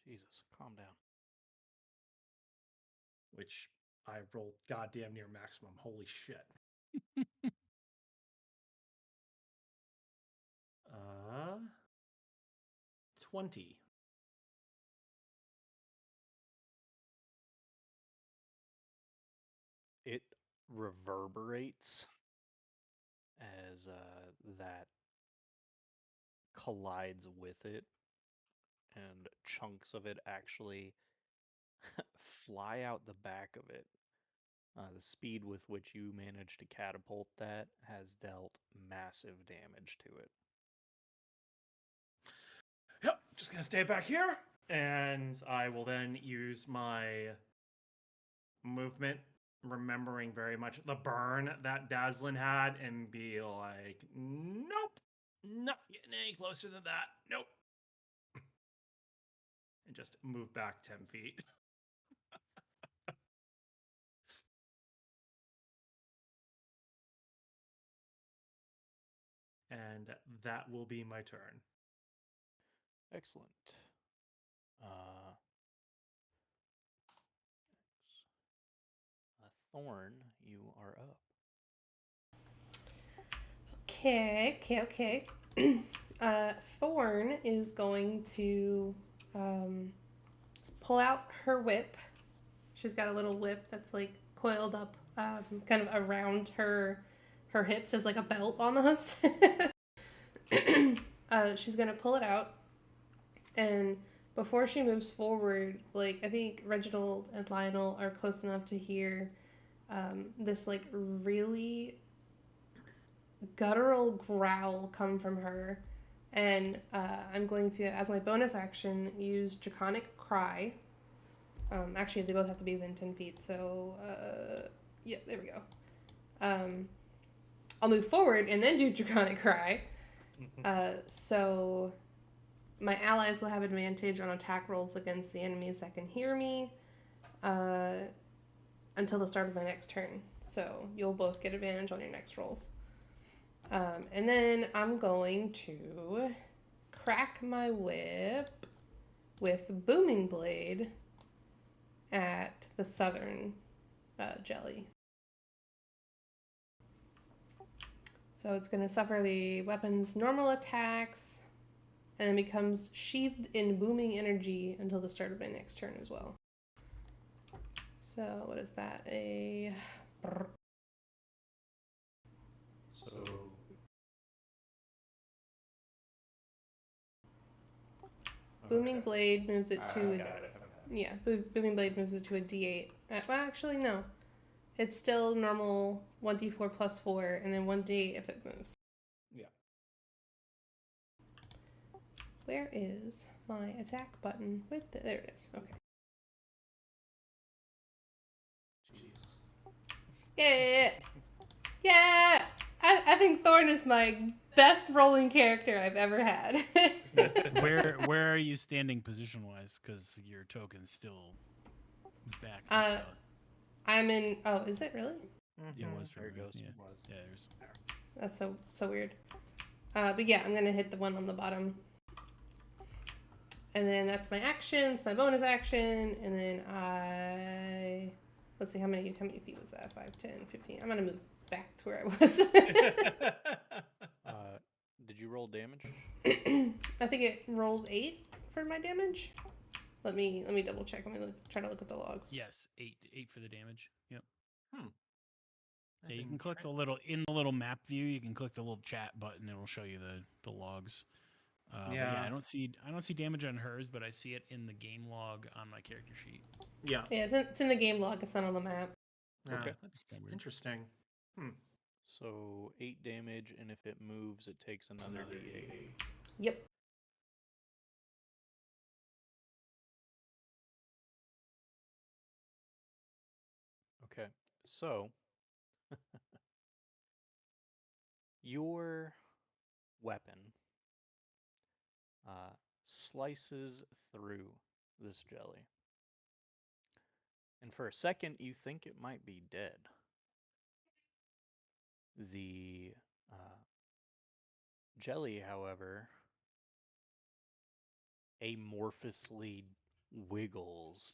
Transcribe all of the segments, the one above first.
Jesus, calm down. Which I rolled goddamn near maximum. Holy shit. 20. It reverberates as that collides with it, and chunks of it actually fly out the back of it. The speed with which you managed to catapult that has dealt massive damage to it. Yep, just gonna stay back here. And I will then use my movement, remembering very much the burn that Dazzlin had, and be like, nope, not getting any closer than that. Nope. And just move back 10 feet. And that will be my turn. Excellent. Thorn, you are up. Okay. Thorn is going to pull out her whip. She's got a little whip that's like coiled up, kind of around her hips as like a belt almost. She's gonna pull it out, and before she moves forward, like I think Reginald and Lionel are close enough to hear this like really guttural growl come from her, and I'm going to, as my bonus action, use Draconic Cry. Actually, they both have to be within 10 feet, so yeah, there we go. I'll move forward and then do Draconic Cry. So my allies will have advantage on attack rolls against the enemies that can hear me until the start of my next turn. So you'll both get advantage on your next rolls. And then I'm going to crack my whip with Booming Blade at the southern jelly. So it's going to suffer the weapon's normal attacks and then becomes sheathed in booming energy until the start of my next turn as well. So what is that? So Booming Blade moves it to Booming Blade moves it to a D8. Well, actually, no. It's still normal 1d4 plus 4, and then 1d8 if it moves. Yeah. Where is my attack button? There it is. Okay. Yeah! Yeah! I think Thorn is my best rolling character I've ever had. Where are you standing position wise? Because your token's still back. I'm in. Oh, is it really? Yeah, it was for there it goes. Yeah, there's. That's so weird. But yeah, I'm gonna hit the one on the bottom. And then that's my action. It's my bonus action. And then let's see, how many feet was that? 5, 10, 15. I'm gonna move back to where I was. Did you roll damage? I think it rolled 8 for my damage. Let me double check. Let me try to look at the logs. Yes, 8 for the damage. Yep. Yeah, you can click the little map view. You can click the little chat button. It will show you the logs. Yeah, I don't see damage on hers, but I see it in the game log on my character sheet. Yeah, it's in the game log. It's not on the map. Yeah, okay, that's interesting. So 8 damage, and if it moves, it takes another D8. Yep. Okay, so your weapon slices through this jelly. And for a second, you think it might be dead. The jelly, however, amorphously wiggles,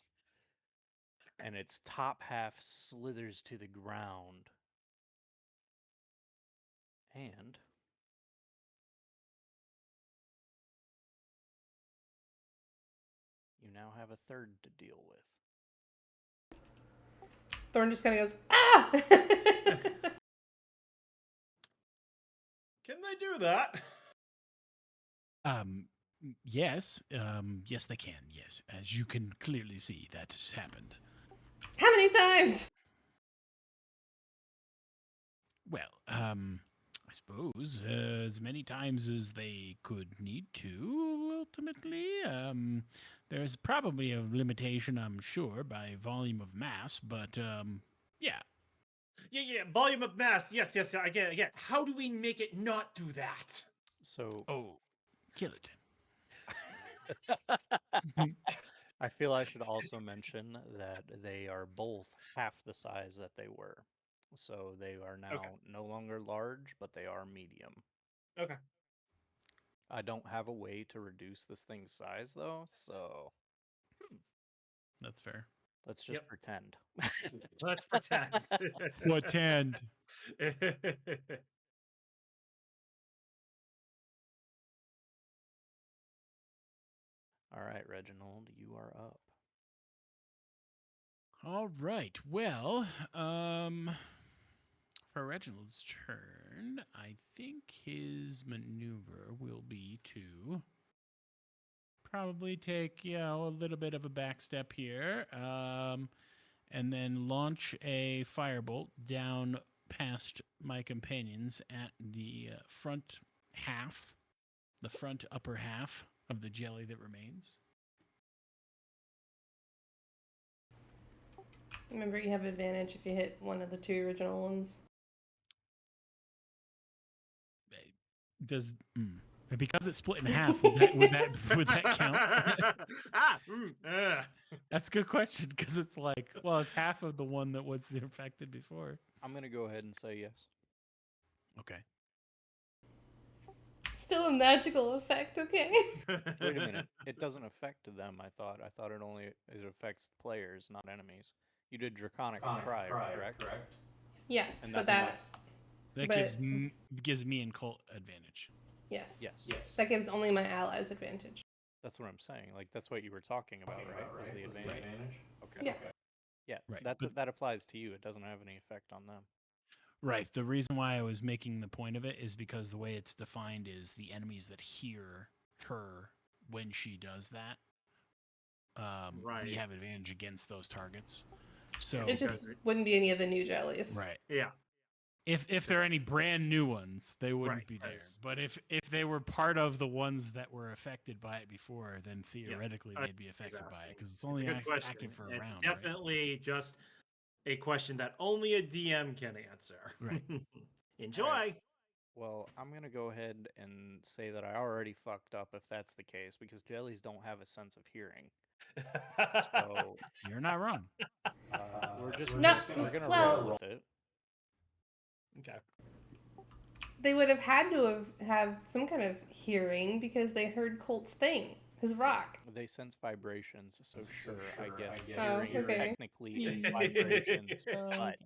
and its top half slithers to the ground. And you now have a third to deal with. Thorn just kind of goes, ah! Can they do that? Yes. Yes, they can. Yes, as you can clearly see, that has happened. How many times? Well, I suppose as many times as they could need to. Ultimately, there's probably a limitation, I'm sure, by volume of mass, but yeah. Yeah. Volume of mass. Yes. I get it. How do we make it not do that? So Oh, kill it. I feel I should also mention that they are both half the size that they were. So they are now no longer large, but they are medium. Okay. I don't have a way to reduce this thing's size though, so That's fair. let's just pretend. Let's pretend. Pretend. All right, Reginald, you are up. All right. Well, for Reginald's turn, I think his maneuver will be to probably take, a little bit of a back step here, and then launch a firebolt down past my companions at the front half, the front upper half of the jelly that remains. Remember, you have advantage if you hit one of the two original ones. Does because it's split in half, would that count? That's a good question because it's like, well, it's half of the one that was infected before. I'm gonna go ahead and say yes. Okay. Still a magical effect, okay? Wait a minute. It doesn't affect them, I thought. I thought it affects players, not enemies. You did Draconic Cry, correct? Yes, And but that's- That But- gives me and Colt advantage. yes. Yes. That gives only my allies advantage. That's what I'm saying. Like that's what you were talking about, right? Was the advantage? Okay. Yeah. Yeah. Right, That's but- that applies to you. It doesn't have any effect on them. Right. The reason why I was making the point of it is because the way it's defined is the enemies that hear her when she does that. We Right. have advantage against those targets. So It just wouldn't be any of the new jellies. right. Yeah. If there are any brand new ones, they wouldn't Right, be there. yes. But if they were part of the ones that were affected by it before, then theoretically they'd be affected by it because it's only active for a it's round. definitely just a question that only a DM can answer. Right. Enjoy. Alright. Well, I'm gonna go ahead and say that I already fucked up if that's the case because jellies don't have a sense of hearing. So You're not wrong. we're gonna roll with it. Okay. They would have had to have some kind of hearing because they heard Colt's thing, his rock. They sense vibrations, so sure, I guess Oh, hearing okay. technically is vibrations, but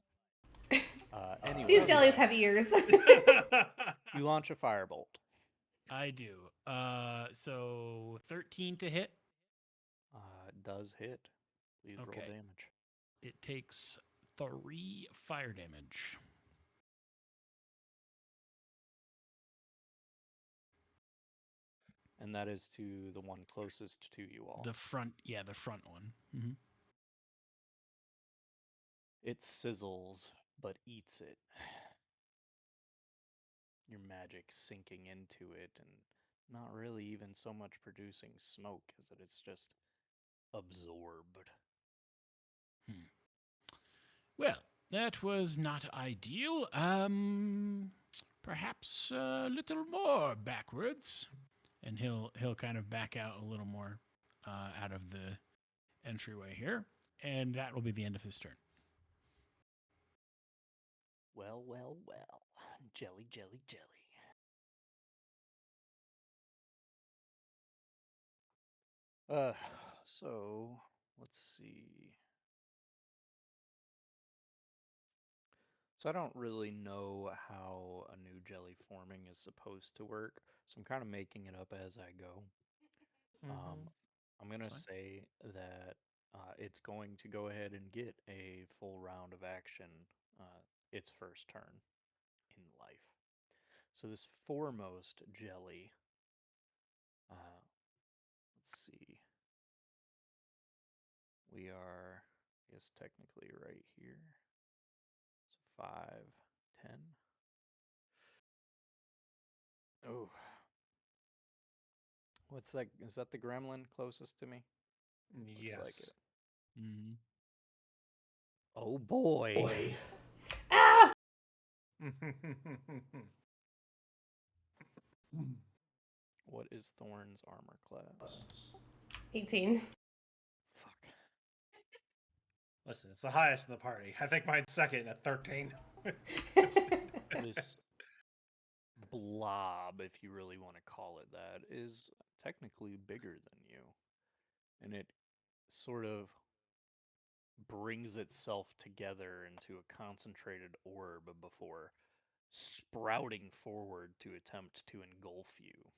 anyway. These jellies have ears. You launch a firebolt. I do. So 13 to hit. Does hit. Please roll Okay. damage. It takes 3 fire damage. And that is to the one closest to you all. The front one. Mm-hmm. It sizzles, but eats it. Your magic sinking into it and not really even so much producing smoke as it is just absorbed. Well, that was not ideal. Perhaps a little more backwards, and he'll kind of back out a little more out of the entryway here, and that will be the end of his turn. Well, well, well. Jelly, jelly, jelly. So let's see. So I don't really know how a new jelly forming is supposed to work, so I'm kind of making it up as I go. Mhm. I'm gonna That's fine. say that it's going to go ahead and get a full round of action its first turn in life. So this foremost jelly, uh, let's see, we are, I guess technically right here. So 5, 10. Oh, what's that? Is that the gremlin closest to me? Looks like it. Yes. Mm-hmm. Oh boy. Ah! What is Thorn's armor class? 18. Fuck. Listen, it's the highest in the party. I think mine's second at 13. This blob, if you really want to call it that, is technically bigger than you. And it sort of brings itself together into a concentrated orb before sprouting forward to attempt to engulf you.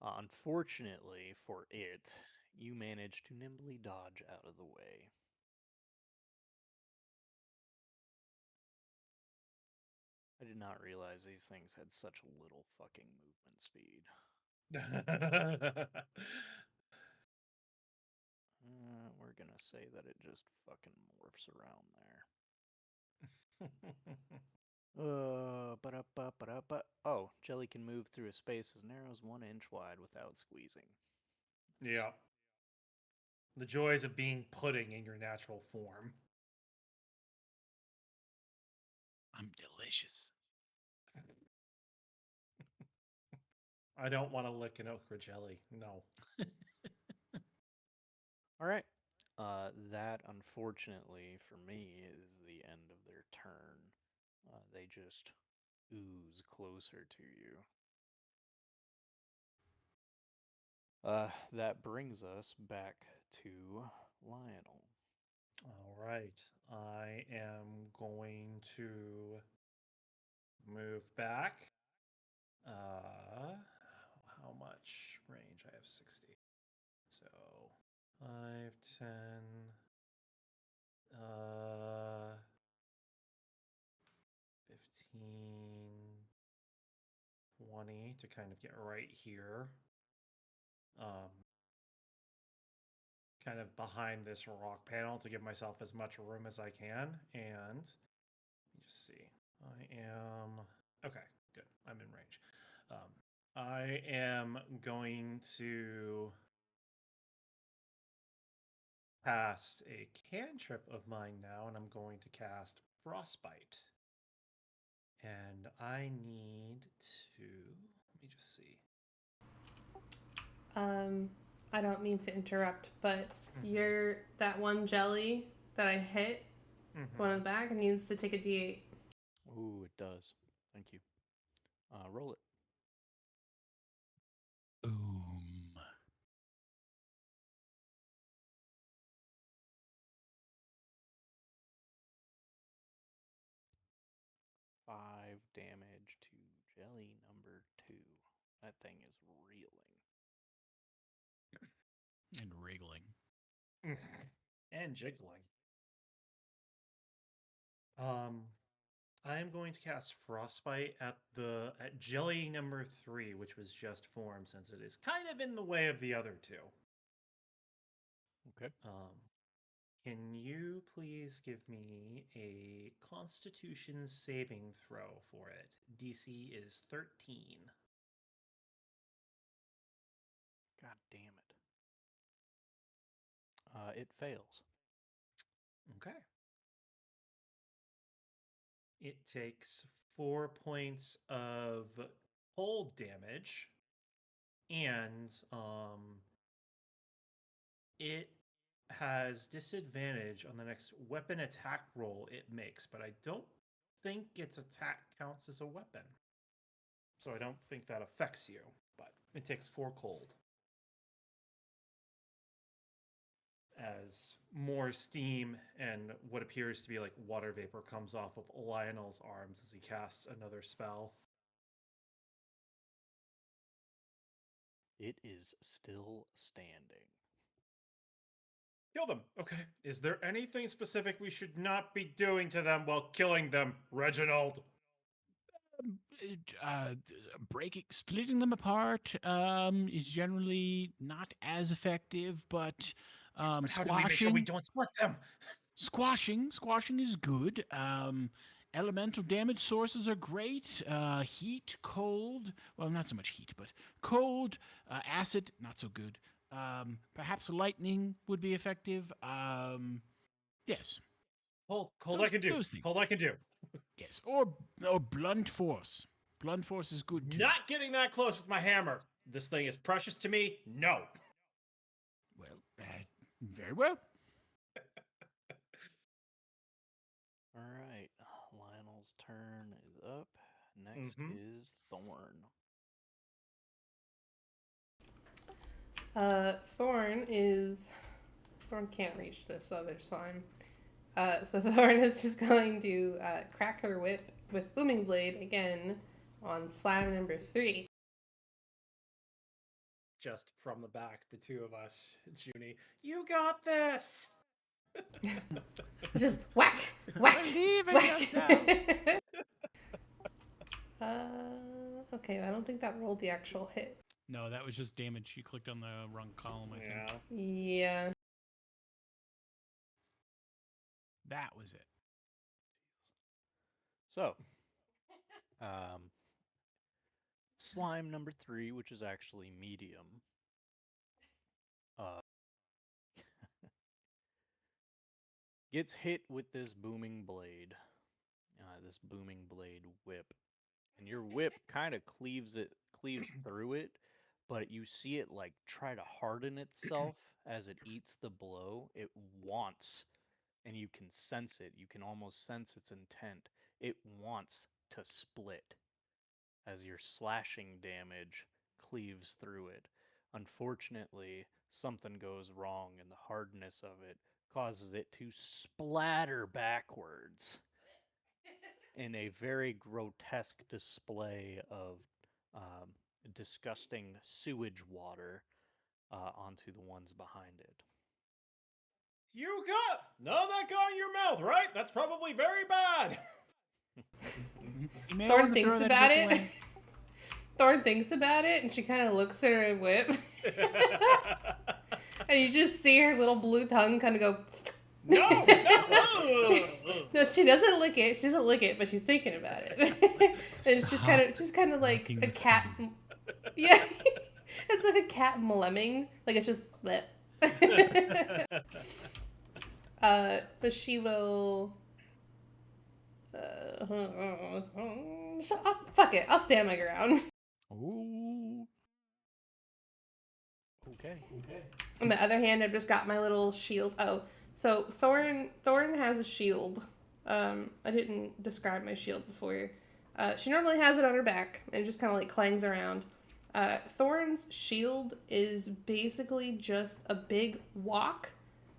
Unfortunately for it, you manage to nimbly dodge out of the way. I did not realize these things had such little fucking movement speed. We're gonna say that it just fucking morphs around there. Ba-da-ba-ba-da-ba. Oh, jelly can move through a space as narrow as 1 inch wide without squeezing. Yeah. The joys of being pudding in your natural form. I'm delicious. I don't want to lick an okra jelly. No. All right. That unfortunately for me is the end of their turn. They just ooze closer to you. That brings us back to Lionel. All right. I am going to move back. How much range? I have 60. So 5, 10, 15, 20 to kind of get right here. Kind of behind this rock panel to give myself as much room as I can. And let me just see. I am okay. Good. I'm in range. I am going to cast a cantrip of mine now, and I'm going to cast Frostbite. And I need to. Let me just see. I don't mean to interrupt, but that one jelly that I hit, the one in the back, needs to take a D8. Ooh, it does. Thank you. Roll it. Boom. 5 damage to jelly number 2. That thing is reeling. And wriggling. And jiggling. I am going to cast Frostbite at jelly number 3, which was just formed, since it is kind of in the way of the other two. Okay. Can you please give me a Constitution saving throw for it? DC is 13. God damn it. It fails. Okay. It takes 4 points of cold damage, and it has disadvantage on the next weapon attack roll it makes, but I don't think its attack counts as a weapon. So I don't think that affects you, but it takes 4 cold. as more steam and what appears to be like water vapor comes off of Lionel's arms as he casts another spell. It is still standing. Kill them. Okay. Is there anything specific we should not be doing to them while killing them, Reginald? Splitting them apart is generally not as effective, but Yes, but how do we make sure we squashing, don't split them? squashing is good. Elemental damage sources are great. Heat, cold, well, not so much heat, but cold, acid, not so good. Perhaps lightning would be effective. Yes, Cold I can do. those things. Cold I can do. Yes, or blunt force. Blunt force is good too. Not getting that close with my hammer. This thing is precious to me. No. Well, very well. All right, Lionel's turn is up. Next Mhm. is Thorn. Thorn can't reach this other slime. So Thorn is just going to crack her whip with Booming Blade again on slime number 3. Just from the back, the two of us, Junie. You got this. Just whack, whack, Believe in whack. yourself. Okay, I don't think that rolled the actual hit. No, that was just damage. You clicked on the wrong column, I think. Yeah. Yeah. That was it. So, slime number 3, which is actually medium. Gets hit with this booming blade, whip, and your whip kind of cleaves through it, but you see it like try to harden itself as it eats the blow. It wants, and you can sense it. You can almost sense its intent. It wants to split as your slashing damage cleaves through it. Unfortunately, something goes wrong, and the hardness of it causes it to splatter backwards in a very grotesque display of um, disgusting sewage water onto the ones behind it. You got none of that got in your mouth, right? That's probably very bad. You may Thorn wanna thinks throw that about whip it. away. Thorn thinks about it, and she kind of looks at her whip. And you just see her little blue tongue kind of go. No, No, she doesn't lick it. She doesn't lick it, but she's thinking about it. And it's just kind of like licking a the cat. skin. Yeah, it's like a cat lemming. Like it's just bleh. But she will. Shut up. Fuck it. I'll stand my ground. Ooh. Okay. On the other hand, I've just got my little shield. Oh, so Thorn has a shield. I didn't describe my shield before. She normally has it on her back and just kind of like clangs around. Thorn's shield is basically just a big wok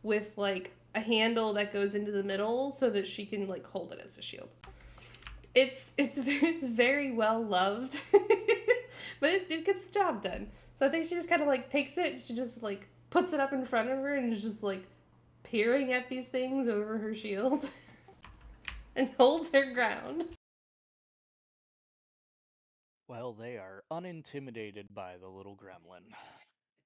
with like a handle that goes into the middle so that she can like hold it as a shield. It's very well loved, but it gets the job done. So I think she just kind of like takes it. She just like puts it up in front of her and is just like peering at these things over her shield and holds her ground. Well, they are unintimidated by the little gremlin,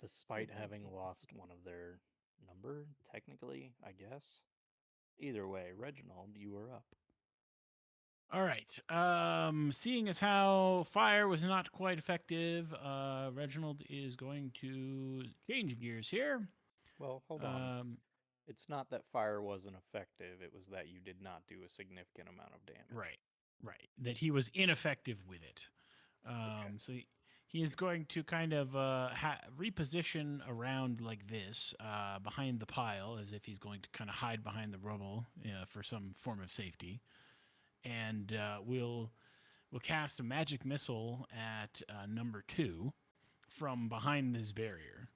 despite having lost one of their number, technically, I guess. Either way, Reginald, you are up. All right. Seeing as how fire was not quite effective, Reginald is going to change gears here. Well, hold on. Um, It's not that fire wasn't effective, it was that you did not do a significant amount of damage. right. That he was ineffective with it. So he is going to kind of reposition around like this behind the pile, as if he's going to kind of hide behind the rubble for some form of safety. And we'll cast a magic missile at number 2 from behind this barrier.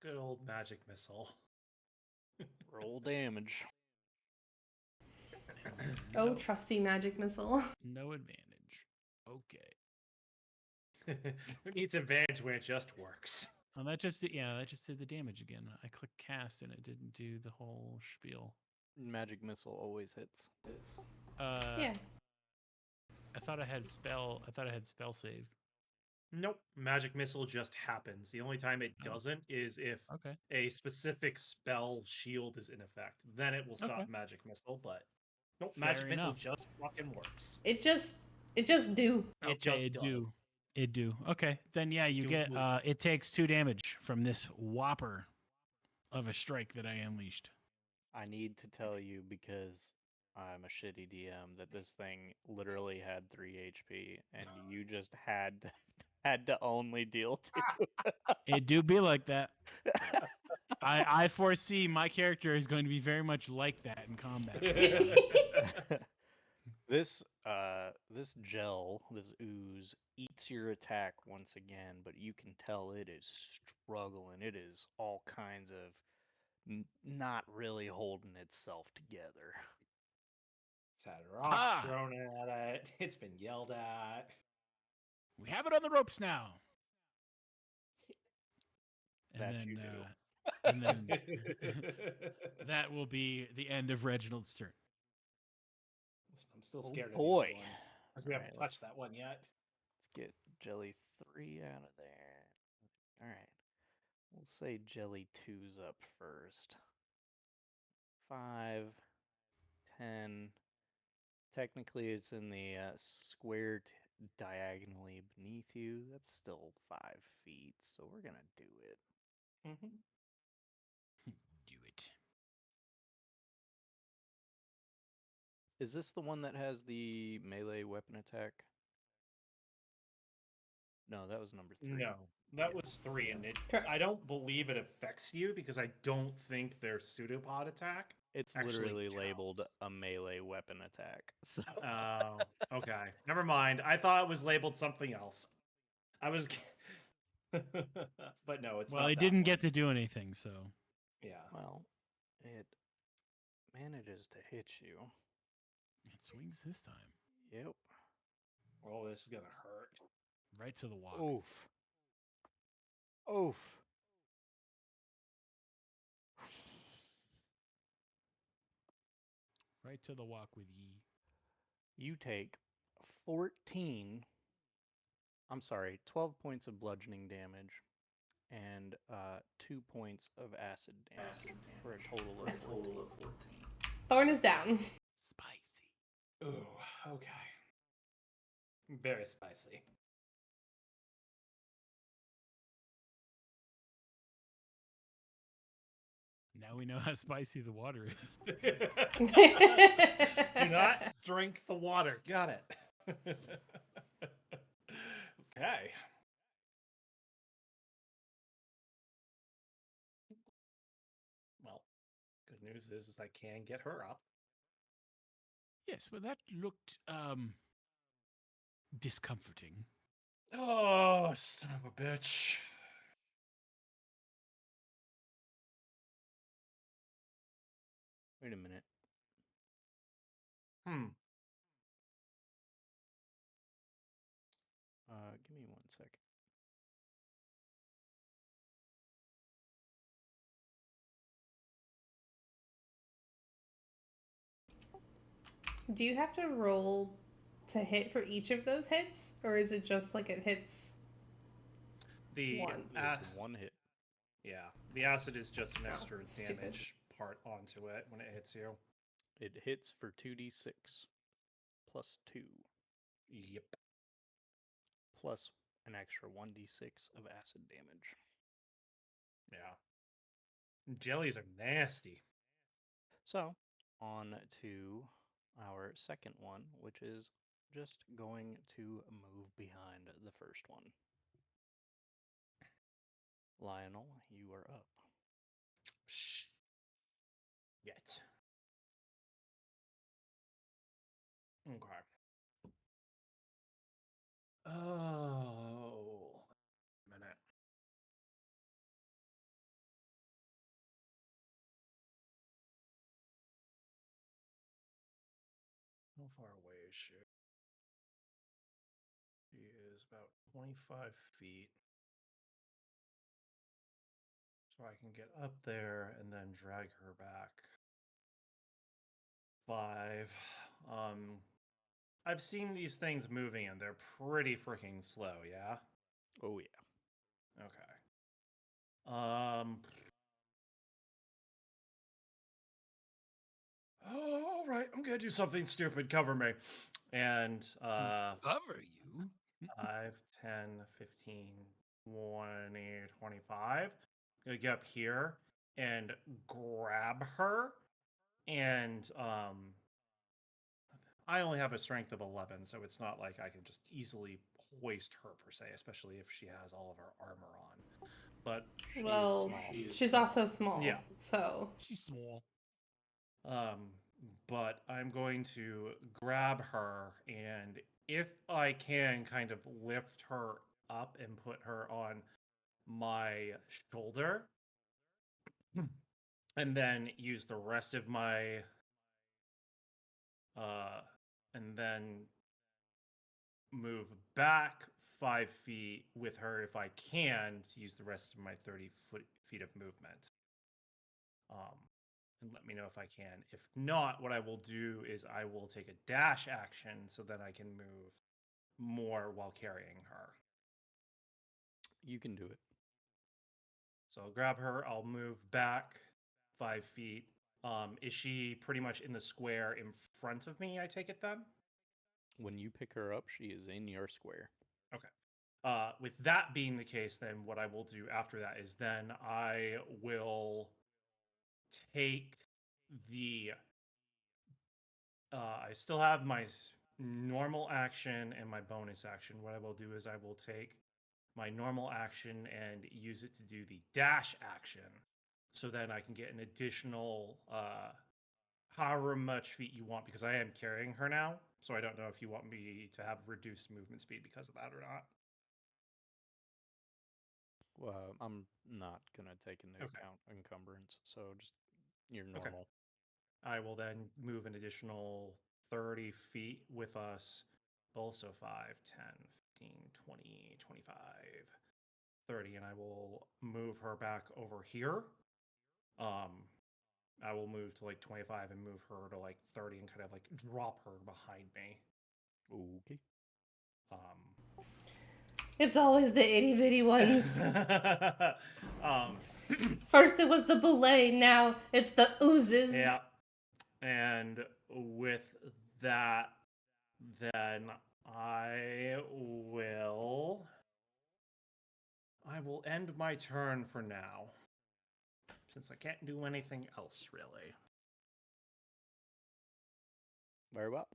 Good old magic missile. Roll damage. Oh, No, trusty magic missile. no advantage. Okay. Who needs advantage when it just works? Oh, that just did the damage again. I clicked cast and it didn't do the whole spiel. Magic missile always hits. Yeah. I thought I had spell save. Nope. Magic missile just happens. The only time it Oh. doesn't is if Okay. a specific spell shield is in effect. Then it will stop Okay. magic missile, but nope, Fair magic missile enough. just fucking works. It just do. It just it does. do. It do. Okay. Then yeah, you Do get move. it takes 2 damage from this whopper of a strike that I unleashed. I need to tell you because I'm a shitty DM that this thing literally had 3 HP and you just had to only deal 2. It do be like that. I foresee my character is going to be very much like that in combat. This gel, this ooze, eats your attack once again, but you can tell it is struggling. It is all kinds of not really holding itself together. It's had rocks Ah! thrown at it. It's been yelled at. We have it on the ropes now. And That then, you do. and then that will be the end of Reginald's turn. I'm still Oh scared boy. of the other one, because we haven't Alright, touched that one yet. Let's get Jelly 3 out of there. Alright. We'll say Jelly 2's up first. 5, 10. Technically, it's in the square diagonally beneath you. That's still 5 feet, so we're gonna do it. Mm-hmm. Do it. Is this the one that has the melee weapon attack? No, that was number 3. No, that Yeah. was 3, and Correct. I don't believe it affects you because I don't think their pseudopod attack. It's actually literally counts. labeled a melee weapon attack. So Oh, okay. Never mind. I thought it was labeled something else. I was, but no, it's Well, not. it that didn't one. get to do anything, so Yeah. well, it manages to hit you. it swings this time. Yep. Oh, this is gonna hurt. Right to the walk. Oof. Oof. Right to the walk with ye. You take 12 points of bludgeoning damage and 2 points of acid damage for a total of 14. Thorn is down. Spicy. Ooh, okay. Very spicy. Now we know how spicy the water is. Do not drink the water. Got it. Okay. Well, good news is I can get her up. Yes, but that looked discomforting. Oh, son of a bitch. Wait a minute. Give me 1 second. Do you have to roll to hit for each of those hits, or is it just like it hits? The Once. It's 1 hit. yeah, the acid is just an Oh, extra stupid. damage part onto it when it hits you. It hits for 2d6 plus 2 Yep. plus an extra 1d6 of acid damage. Yeah. Jellies are nasty. So, on to our second one, which is just going to move behind the first one. Lionel, you are up. Shh. Yet. Okay. Oh. Minute. How far away is she? She is about 25 feet. So I can get up there and then drag her back. 5. I've seen these things moving and they're pretty freaking slow, yeah? Oh yeah. Okay. All right, I'm gonna do something stupid. Cover me. And Cover you. 5, 10, 15, 20, 25. Gonna get up here and grab her. And I only have a strength of 11, so it's not like I can just easily hoist her per se, especially if she has all of her armor on. But She is Well, small. she's also small. Yeah. So She's small. but I'm going to grab her, and if I can, kind of lift her up and put her on my shoulder, and then use the rest of my, and then move back 5 feet with her if I can to use the rest of my 30 feet of movement. And let me know if I can. If not, what I will do is I will take a dash action so that I can move more while carrying her. You can do it. So I'll grab her. I'll move back 5 feet. Is she pretty much in the square in front of me? I take it then. When you pick her up, she is in your square. Okay. With that being the case, then what I will do after that is then I will take the. I still have my normal action and my bonus action. What I will do is I will take my normal action and use it to do the dash action. So then I can get an additional however much feet you want, because I am carrying her now. So I don't know if you want me to have reduced movement speed because of that or not. Well, I'm not gonna take into Okay. account encumbrance, so just your Okay. normal. I will then move an additional 30 feet with us both. So 5, 10, 15, 20, 25, 30. And I will move her back over here. I will move to like 25 and move her to like 30 and kind of like drop her behind me. Okay. it's always the itty bitty ones. um, First it was the belay, now it's the oozes. yeah. And with that, then I will end my turn for now, since I can't do anything else really. Very well.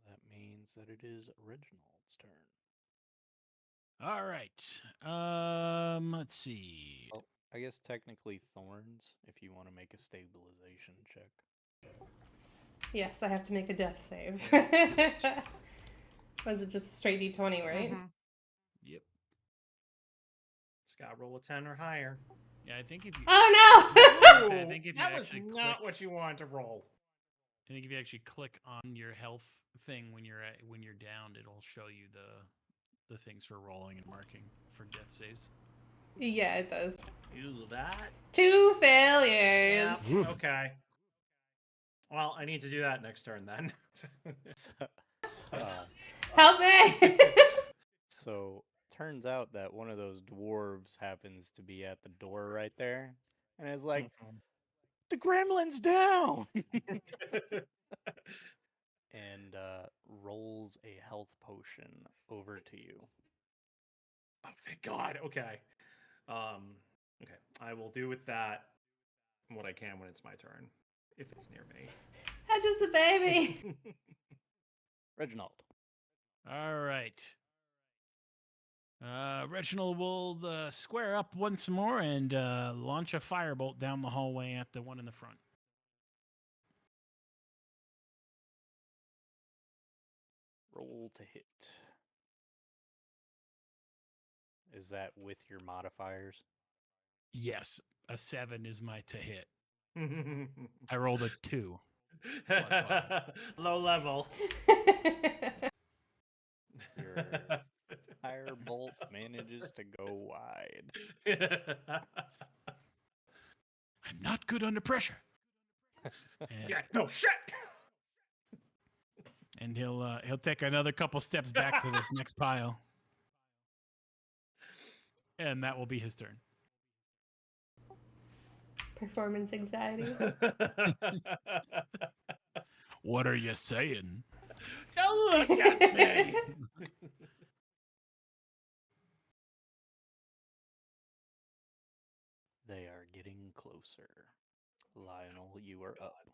That means that it is Reginald's turn. All right. Let's see. Well, I guess technically Thorns, if you want to make a stabilization check. Yes, I have to make a death save. Was it just a straight d20, right? Mhm. Yep. Just gotta roll a 10 or higher. Yeah, I think if you. Oh no! I think if you that was actually not click- what you wanted to roll. I think if you actually click on your health thing when you're down, it'll show you the things for rolling and marking for death saves. Yeah, it does. Do that. 2 failures. Yep. Okay. Well, I need to do that next turn then. Help me! So turns out that one of those dwarves happens to be at the door right there, and is like, "The gremlin's down!" and rolls a health potion over to you. Oh, thank God. Okay. Okay. I will do with that what I can when it's my turn, if it's near me. I'm just a baby. Reginald. All right. Reginald will square up once more and launch a firebolt down the hallway at the one in the front. Roll to hit. Is that with your modifiers? Yes. A 7 is my to hit. I rolled a 2. Low level. Your firebolt manages to go wide. I'm not good under pressure. And, Yeah, no shit. and he'll take another couple steps back to this next pile. And that will be his turn. Performance anxiety. What are you saying? Don't look at me. They are getting closer. Lionel, you are up.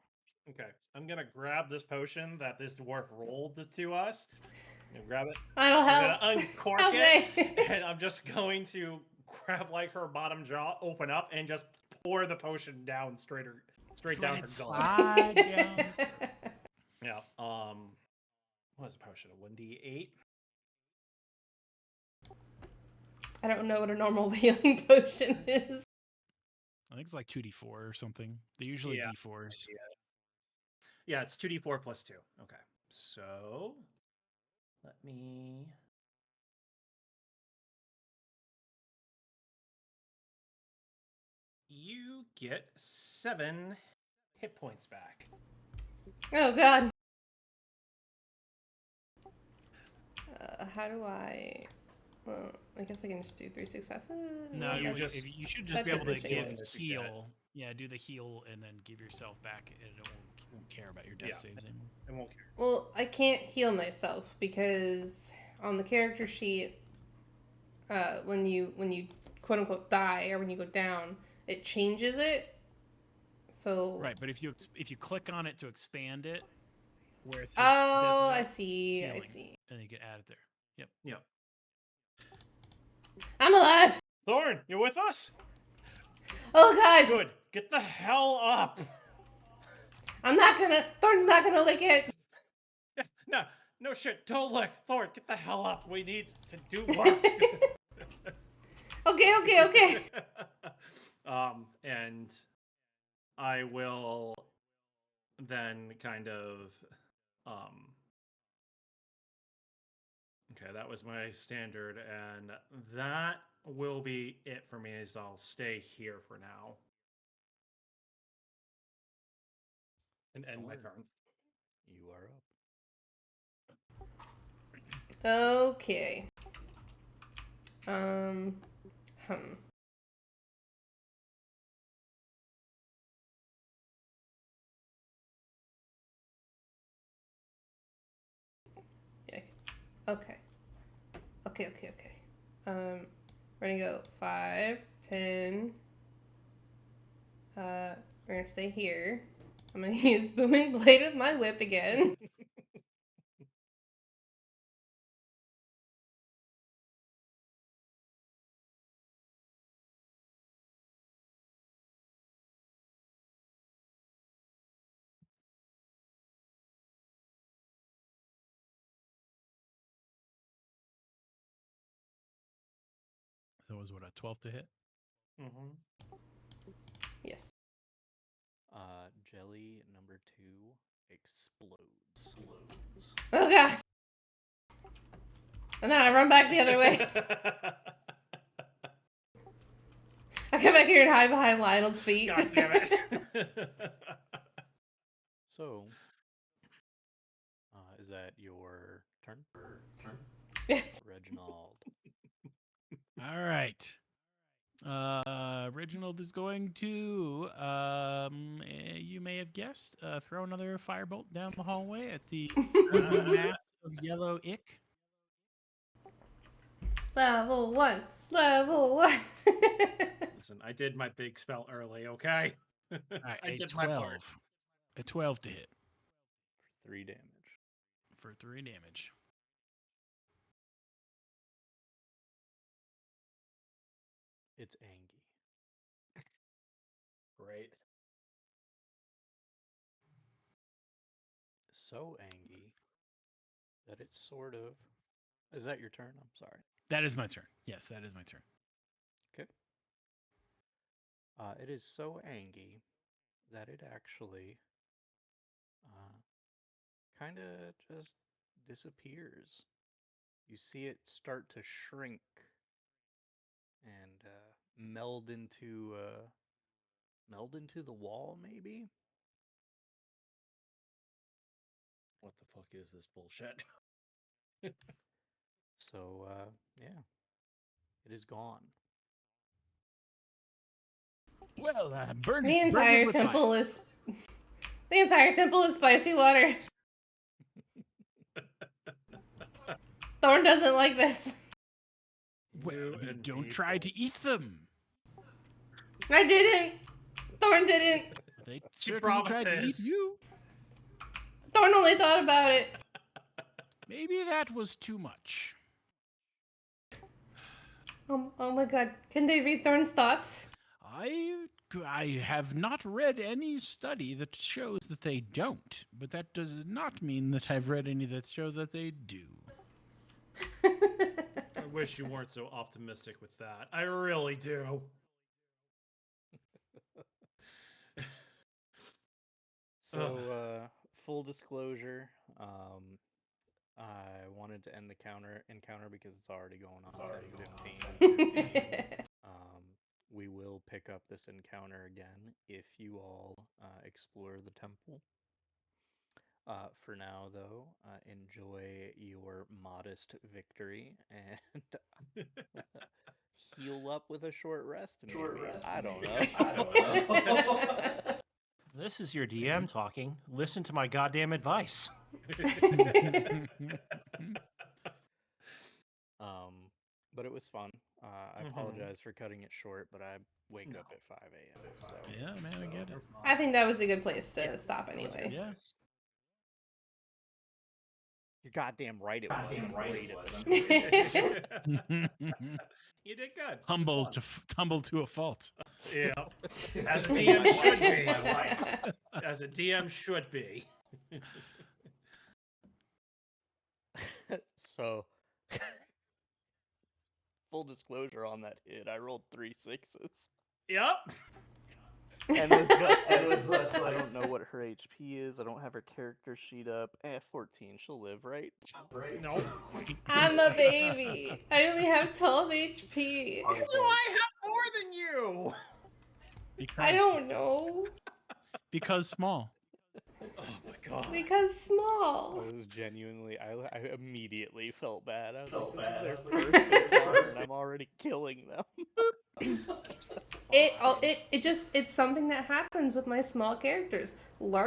Okay, I'm gonna grab this potion that this dwarf rolled to us. I'm gonna grab it. That'll I'm help. gonna uncork Help it, me. and I'm just going to grab like her bottom jaw, open up, and just pour the potion down straight down her gullet. Slide down. Yeah. What is the potion? A 1d8. I don't know what a normal healing potion is. I think it's like 2d4 or something. They're usually Yeah. d4s. Yeah, it's 2d4 plus 2. Okay. So let me. You get 7 hit points back. Oh god. How do I? Well, I guess I can just do 3 successes. No, You you just- you should just That's be able to what give you're saying. heal. Yeah, do the heal and then give yourself back, and it won't care about your death Yeah. saves anymore. I won't care. Well, I can't heal myself because on the character sheet, when you quote unquote die or when you go down, it changes it. So Right, but if you click on it to expand it, where it's Oh, I see. I healing. see. and you can add it there. Yep. Yep. I'm alive. Thorn, you with us? Oh god. Good. Get the hell up. I'm not gonna. Thorn's not gonna lick it. No shit. Don't look. Thorn, get the hell up. We need to do work. Okay. And I will then kind of okay, that was my standard, and that will be it for me as I'll stay here for now. And end my Thorn. turn. You are up. Okay. Yeah. Okay. We're gonna go 5, 10. We're gonna stay here. I'm gonna use Booming Blade of my whip again. That was what, a 12 to hit? Mm-hmm. Yes. Jelly number 2 explodes. Oh god. And then I run back the other way. I come back here and hide behind Lionel's feet. God damn it. So, is that your turn? Yes. Reginald. All right. Reginald is going to, you may have guessed, throw another firebolt down the hallway at the mass of yellow ick. Level 1. Level 1. Listen, I did my big spell early, okay? All right, I a did my 12. part. A 12 to hit For 3 damage. for 3 damage. It's Angie. Great. So Angie that it's sort of. Is that your turn? I'm sorry. That is my turn. Yes, that is my turn. Okay. It is so angry that it actually kind of just disappears. You see it start to shrink and meld into the wall, maybe. What the fuck is this bullshit? So yeah, it is gone. Well, burn The burn it entire with fire. temple is the entire temple is spicy water. Thorn doesn't like this. Well, You I mean, and don't try to people. eat them. I didn't. Thorn didn't. They She certainly tried to eat promises. you. Thorn only thought about it. Maybe that was too much. Oh my god. Can they read Thorn's thoughts? I have not read any study that shows that they don't, but that does not mean that I've read any that show that they do. I wish you weren't so optimistic with that. I really do. So, full disclosure, I wanted to end the encounter because it's already going on 10:15. We will pick up this encounter again if you all explore the temple. For now, though, enjoy your modest victory and heal up with a short rest. Maybe. I don't know. This is your DM talking. Listen to my goddamn advice. But it was fun. I Mhm. apologize for cutting it short, but I wake up at 5 a.m. So Yeah, man, I get it. I think that was a good place to stop anyway. Yeah. you're goddamn right. It was. I'm great at this. You did good. It was Humble fun. tumble to a fault. Yeah. As a DM should be. As a DM should be. So, full disclosure on that hit, I rolled 3 6s. Yep. And was just like, I don't know what her HP is. I don't have her character sheet up. 14. She'll live, right? Nope. I'm a baby. I only have 12 HP. Why do I have more than you? I don't know. Because small. Oh my god. Because small. I was genuinely, I immediately felt bad. I was like, this is their first encounter, and I'm already killing them. It's something that happens with my small characters. Large